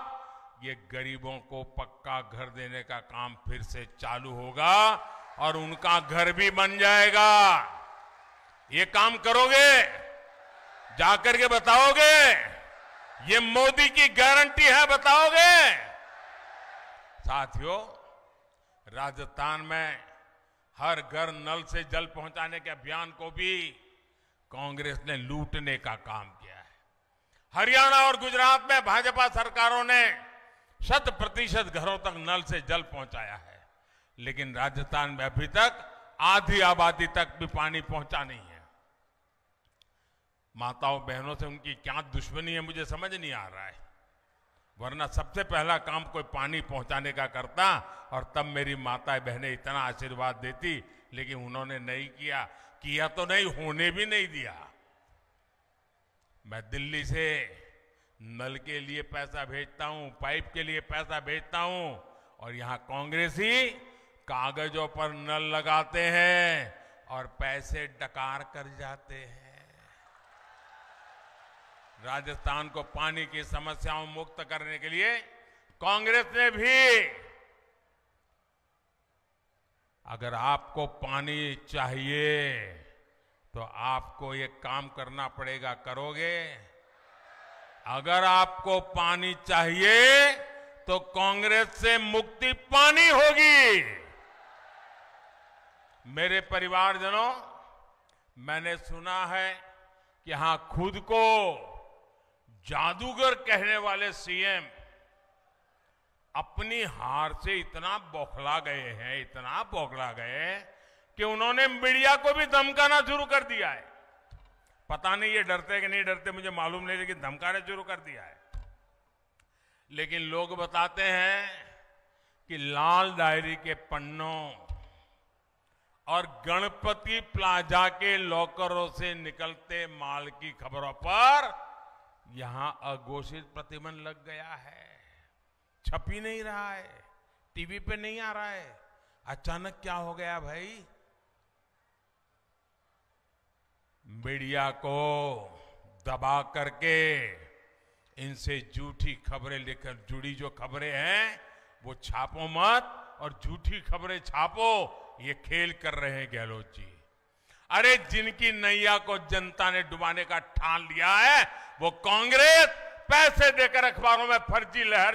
ये गरीबों को पक्का घर देने का काम फिर से चालू होगा और उनका घर भी बन जाएगा। ये काम करोगे? जाकर के बताओगे? ये मोदी की गारंटी है, बताओगे? साथियों, राजस्थान में हर घर नल से जल पहुंचाने के अभियान को भी कांग्रेस ने लूटने का काम किया है। हरियाणा और गुजरात में भाजपा सरकारों ने 100% घरों तक नल से जल पहुंचाया है, लेकिन राजस्थान में अभी तक आधी आबादी तक भी पानी पहुंचा नहीं है। माताओं बहनों से उनकी क्या दुश्मनी है मुझे समझ नहीं आ रहा है, वरना सबसे पहला काम कोई पानी पहुंचाने का करता और तब मेरी माताएं बहनें इतना आशीर्वाद देती, लेकिन उन्होंने नहीं किया तो नहीं, होने भी नहीं दिया। मैं दिल्ली से नल के लिए पैसा भेजता हूं, पाइप के लिए पैसा भेजता हूं, और यहां कांग्रेस ही कागजों पर नल लगाते हैं और पैसे डकार कर जाते हैं। राजस्थान को पानी की समस्याओं मुक्त करने के लिए कांग्रेस ने भी, अगर आपको पानी चाहिए तो आपको ये काम करना पड़ेगा, करोगे? अगर आपको पानी चाहिए तो कांग्रेस से मुक्ति पानी होगी। मेरे परिवारजनों, मैंने सुना है कि यहां खुद को जादूगर कहने वाले सीएम अपनी हार से इतना बौखला गए कि उन्होंने मीडिया को भी धमकाना शुरू कर दिया है। पता नहीं ये डरते कि नहीं डरते मुझे मालूम नहीं, लेकिन धमकाना शुरू कर दिया है। लेकिन लोग बताते हैं कि लाल डायरी के पन्नों और गणपति प्लाजा के लॉकरों से निकलते माल की खबरों पर यहां अघोषित प्रतिबंध लग गया है। छप ही नहीं रहा है, टीवी पे नहीं आ रहा है। अचानक क्या हो गया भाई? मीडिया को दबा करके इनसे झूठी खबरें लेकर जुड़ी जो खबरें हैं वो छापो मत और झूठी खबरें छापो, ये खेल कर रहे हैं गहलोत जी। अरे जिनकी नैया को जनता ने डुबाने का ठान लिया है वो कांग्रेस पैसे देकर अखबारों में फर्जी लहर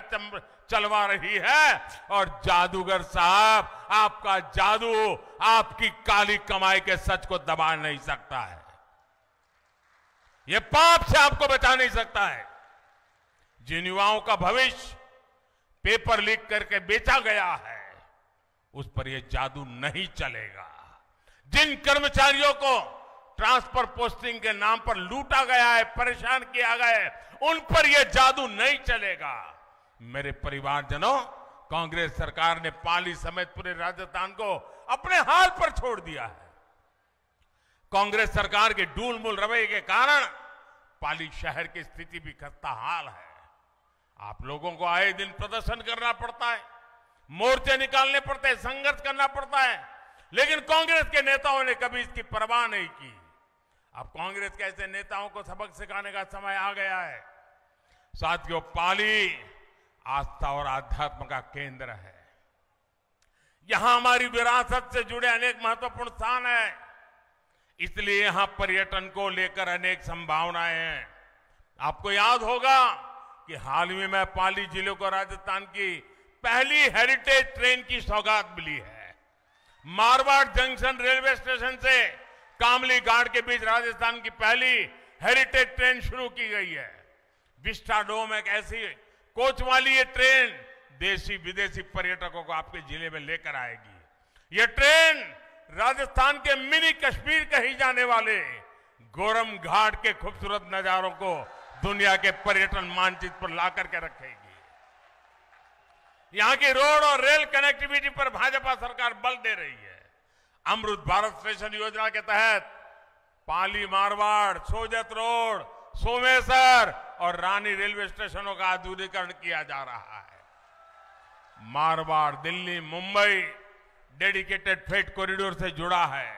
चलवा रही है, और जादूगर साहब आपका जादू आपकी काली कमाई के सच को दबा नहीं सकता है, ये पाप से आपको बचा नहीं सकता है। जिन युवाओं का भविष्य पेपर लीक करके बेचा गया है उस पर यह जादू नहीं चलेगा। जिन कर्मचारियों को ट्रांसफर पोस्टिंग के नाम पर लूटा गया है, परेशान किया गया है, उन पर यह जादू नहीं चलेगा। मेरे परिवारजनों, कांग्रेस सरकार ने पाली समेत पूरे राजस्थान को अपने हाल पर छोड़ दिया है। कांग्रेस सरकार के डूलमुल रवैये के कारण पाली शहर की स्थिति भी खस्ता हाल है। आप लोगों को आए दिन प्रदर्शन करना पड़ता है, मोर्चे निकालने पड़ते हैं, संघर्ष करना पड़ता है, लेकिन कांग्रेस के नेताओं ने कभी इसकी परवाह नहीं की। अब कांग्रेस के ऐसे नेताओं को सबक सिखाने का समय आ गया है। साथियों, पाली आस्था और आध्यात्म का केंद्र है। यहां हमारी विरासत से जुड़े अनेक महत्वपूर्ण स्थान हैं, इसलिए यहां पर्यटन को लेकर अनेक संभावनाएं हैं। आपको याद होगा कि हाल ही में मैं पाली जिले को राजस्थान की पहली हेरिटेज ट्रेन की सौगात मिली है। मारवाड़ जंक्शन रेलवे स्टेशन से कामली घाट के बीच राजस्थान की पहली हेरिटेज ट्रेन शुरू की गई है। विस्टाडोम एक ऐसी कोच वाली ये ट्रेन देशी विदेशी पर्यटकों को आपके जिले में लेकर आएगी। ये ट्रेन राजस्थान के मिनी कश्मीर कही जाने वाले गोरम घाट के खूबसूरत नजारों को दुनिया के पर्यटन मानचित्र पर लाकर के रखेगी। यहां की रोड और रेल कनेक्टिविटी पर भाजपा सरकार बल दे रही है। अमृत भारत स्टेशन योजना के तहत पाली मारवाड़, सोजत रोड, सोमेश्वर और रानी रेलवे स्टेशनों का आधुनिकीकरण किया जा रहा है। Marwar Delhi Mumbai dedicated freight corridor से जुड़ा है।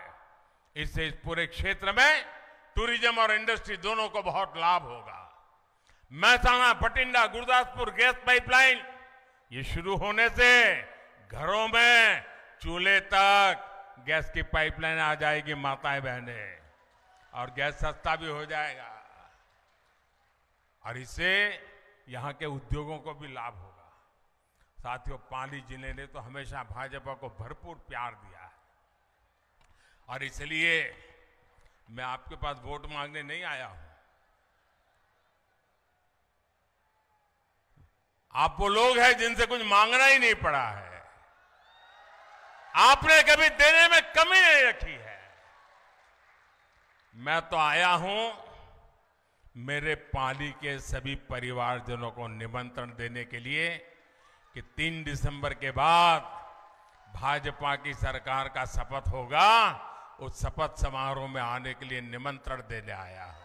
इससे इस पूरे क्षेत्र में टूरिज्म और इंडस्ट्री दोनों को बहुत लाभ होगा। महसाणा बठिंडा गुरदासपुर गैस पाइपलाइन ये शुरू होने से घरों में चूल्हे तक गैस की पाइपलाइन आ जाएगी माताएं बहनें, और गैस सस्ता भी हो जाएगा, और इससे यहां के उद्योगों को भी लाभ होगा। साथियों, पाली जिले ने तो हमेशा भाजपा को भरपूर प्यार दिया है, और इसलिए मैं आपके पास वोट मांगने नहीं आया हूं। आप वो लोग हैं जिनसे कुछ मांगना ही नहीं पड़ा है। आपने कभी देने में कमी नहीं रखी है। मैं तो आया हूं मेरे पाली के सभी परिवारजनों को निमंत्रण देने के लिए कि 3 दिसंबर के बाद भाजपा की सरकार का शपथ होगा, उस शपथ समारोह में आने के लिए निमंत्रण देने आया हूं।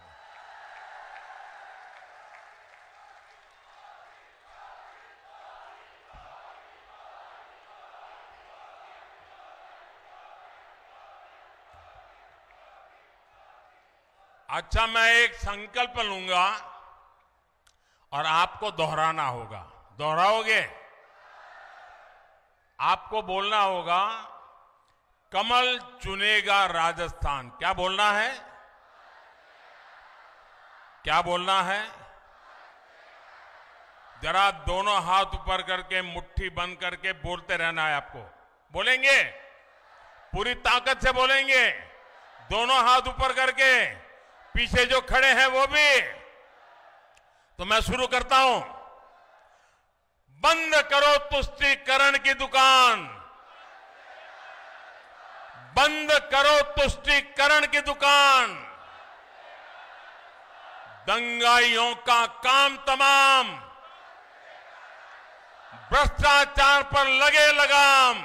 अच्छा, मैं एक संकल्प लूंगा और आपको दोहराना होगा। दोहराओगे? आपको बोलना होगा, कमल चुनेगा राजस्थान। क्या बोलना है? क्या बोलना है? जरा दोनों हाथ ऊपर करके मुट्ठी बंद करके बोलते रहना है आपको। बोलेंगे? पूरी ताकत से बोलेंगे, दोनों हाथ ऊपर करके। पीछे जो खड़े हैं वो भी। तो मैं शुरू करता हूं। बंद करो तुष्टीकरण की दुकान, बंद करो तुष्टीकरण की दुकान। दंगाइयों का काम तमाम, भ्रष्टाचार पर लगे लगाम।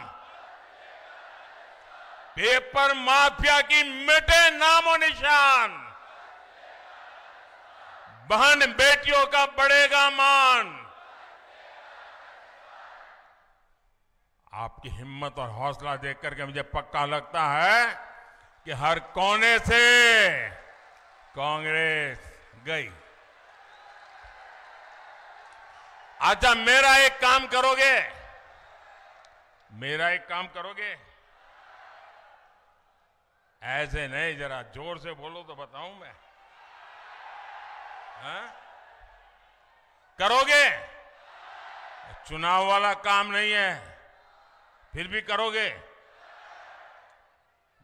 पेपर माफिया की मिटे नामो निशान। बहन बेटियों का बढ़ेगा मान। आपकी हिम्मत और हौसला देख करके मुझे पक्का लगता है कि हर कोने से कांग्रेस गई। अच्छा, मेरा एक काम करोगे? मेरा एक काम करोगे? ऐसे नहीं, जरा जोर से बोलो तो बताऊं मैं। हाँ? करोगे? चुनाव वाला काम नहीं है, फिर भी करोगे?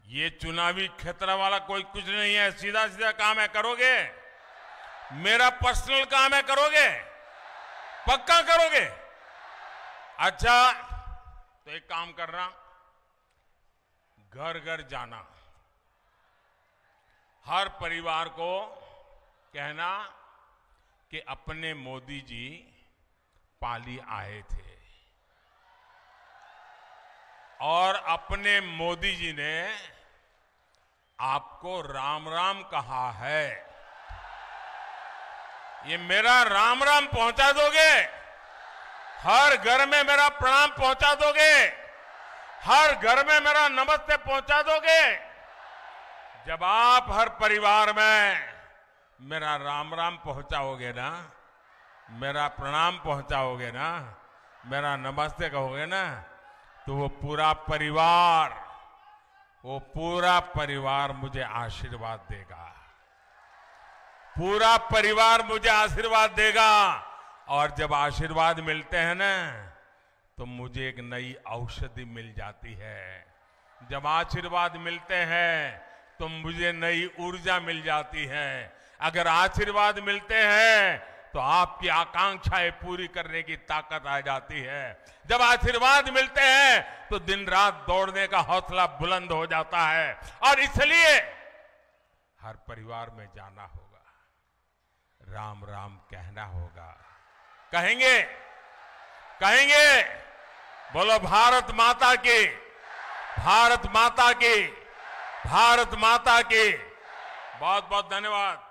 ये चुनावी खतरा वाला कोई कुछ नहीं है, सीधा सीधा काम है, करोगे? मेरा पर्सनल काम है, करोगे? पक्का करोगे? अच्छा, तो एक काम करना, घर घर जाना, हर परिवार को कहना कि अपने मोदी जी पाली आए थे और अपने मोदी जी ने आपको राम राम कहा है। ये मेरा राम राम पहुंचा दोगे? हर घर में मेरा प्रणाम पहुंचा दोगे? हर घर में मेरा नमस्ते पहुंचा दोगे? जब आप हर परिवार में मेरा राम राम पहुंचाओगे ना, मेरा प्रणाम पहुंचाओगे ना, मेरा नमस्ते कहोगे ना, तो वो पूरा परिवार मुझे आशीर्वाद देगा। पूरा परिवार मुझे आशीर्वाद देगा। और जब आशीर्वाद मिलते हैं ना, तो मुझे एक नई औषधि मिल जाती है। जब आशीर्वाद मिलते हैं तो मुझे नई ऊर्जा मिल जाती है। अगर आशीर्वाद मिलते हैं तो आपकी आकांक्षाएं पूरी करने की ताकत आ जाती है। जब आशीर्वाद मिलते हैं तो दिन रात दौड़ने का हौसला बुलंद हो जाता है। और इसलिए हर परिवार में जाना होगा, राम राम कहना होगा। कहेंगे? कहेंगे? बोलो भारत माता की, भारत माता की, भारत माता की। बहुत बहुत धन्यवाद।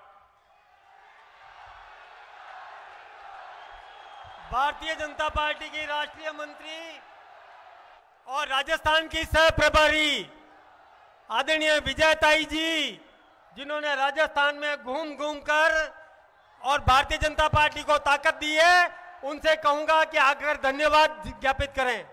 भारतीय जनता पार्टी की राष्ट्रीय मंत्री और राजस्थान की सह प्रभारी आदरणीय विजयताई जी, जिन्होंने राजस्थान में घूम घूम कर और भारतीय जनता पार्टी को ताकत दी है, उनसे कहूंगा कि आकर धन्यवाद ज्ञापित करें।